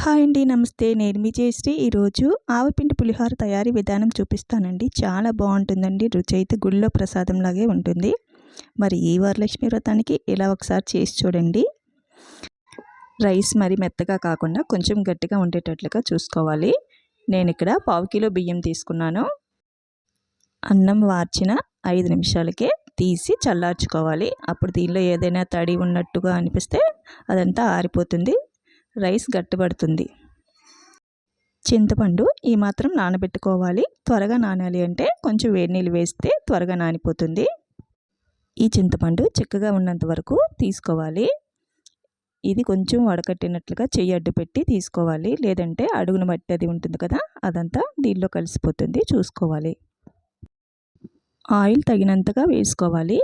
Hi అండి, నమస్తే. నేను మీ జయశ్రీ. ఈరోజు ఆవపిండి పులిహోర తయారీ విధానం చూపిస్తానండి. చాలా బాగుంటుందండి. రుచి అయితే గుళ్ళో ప్రసాదంలాగే ఉంటుంది. మరి ఈ వరలక్ష్మి వ్రతానికి ఇలా ఒకసారి చేసి చూడండి. రైస్ మరి మెత్తగా కాకుండా కొంచెం గట్టిగా ఉండేటట్లుగా చూసుకోవాలి. నేను ఇక్కడ 1/2 కిలో బియ్యం తీసుకున్నాను. అన్నం వార్చిన 5 నిమిషాలకే తీసి చల్లార్చుకోవాలి. అప్పుడు దీనిలో ఏదైనా తడి ఉన్నట్టుగా అనిపిస్తే అదంతా ఆరిపోతుంది, రైస్ గట్టిపడుతుంది. చింతపండు ఈ మాత్రం నానబెట్టుకోవాలి. త్వరగా నానాలి అంటే కొంచెం వేడి నీళ్ళు వేస్తే త్వరగా నానిపోతుంది. ఈ చింతపండు చిక్కగా ఉన్నంత వరకు తీసుకోవాలి. ఇది కొంచెం వడకట్టినట్లుగా చెయ్యి అడ్డు పెట్టి తీసుకోవాలి, లేదంటే అడుగున మట్టి అది ఉంటుంది కదా, అదంతా దీనిలో కలిసిపోతుంది. చూసుకోవాలి. ఆయిల్ తగినంతగా వేసుకోవాలి.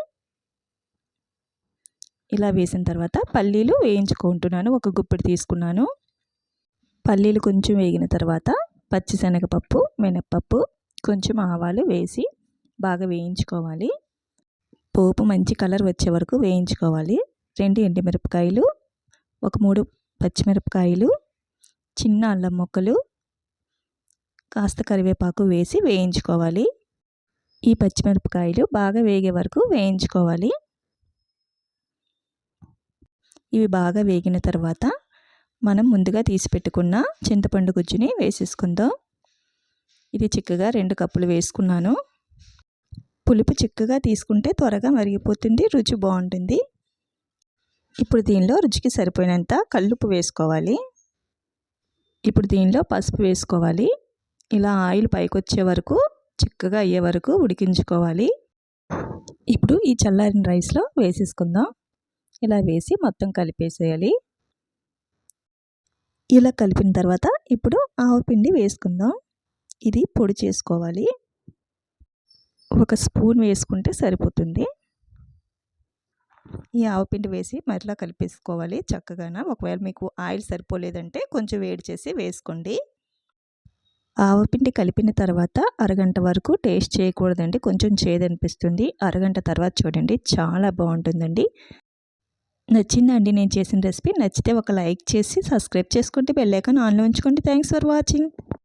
ఇలా వేసిన తర్వాత పల్లీలు వేయించుకుంటున్నాను. ఒక గుప్పెడు తీసుకున్నాను. పల్లీలు కొంచెం వేగిన తర్వాత పచ్చిశనగపప్పు, మినప్పప్పు, కొంచెం ఆవాలు వేసి బాగా వేయించుకోవాలి. పోపు మంచి కలర్ వచ్చే వరకు వేయించుకోవాలి. 2 ఎండుమిరపకాయలు, ఒక 3 పచ్చిమిరపకాయలు, చిన్న అల్లం ముక్కలు, కాస్త కరివేపాకు వేసి వేయించుకోవాలి. ఈ పచ్చిమిరపకాయలు బాగా వేగే వరకు వేయించుకోవాలి. ఇవి బాగా వేగిన తర్వాత మనం ముందుగా తీసి పెట్టుకున్న చింతపండు గుజ్జుని వేసేసుకుందాం. ఇది చిక్కగా 2 కప్పులు వేసుకున్నాను. పులుపు చిక్కగా తీసుకుంటే త్వరగా మరిగిపోతుంది, రుచి బాగుంటుంది. ఇప్పుడు దీనిలో రుచికి సరిపోయినంత కల్లుప్పు వేసుకోవాలి. ఇప్పుడు దీనిలో పసుపు వేసుకోవాలి. ఇలా ఆయిల్ పైకి వచ్చే వరకు, చిక్కగా అయ్యే వరకు ఉడికించుకోవాలి. ఇప్పుడు ఈ చల్లారిన రైస్లో వేసేసుకుందాం. ఇలా వేసి మొత్తం కలిపేసేయాలి. ఇలా కలిపిన తర్వాత ఇప్పుడు ఆవపిండి వేసుకుందాం. ఇది పొడి చేసుకోవాలి. 1 స్పూన్ వేసుకుంటే సరిపోతుంది. ఈ ఆవపిండి వేసి మరలా కలిపేసుకోవాలి చక్కగాన. ఒకవేళ మీకు ఆయిల్ సరిపోలేదంటే కొంచెం వేడి చేసి వేసుకోండి. ఆవపిండి కలిపిన తర్వాత అరగంట వరకు టేస్ట్ చేయకూడదండి, కొంచెం చేదనిపిస్తుంది. అరగంట తర్వాత చూడండి, చాలా బాగుంటుందండి. నచ్చిందండి నేను చేసిన రెసిపీ? నచ్చితే ఒక లైక్ చేసి సబ్స్క్రైబ్ చేసుకోండి, బెల్ ఐకాన్ ఆన్లో ఉంచుకోండి. Thanks for watching.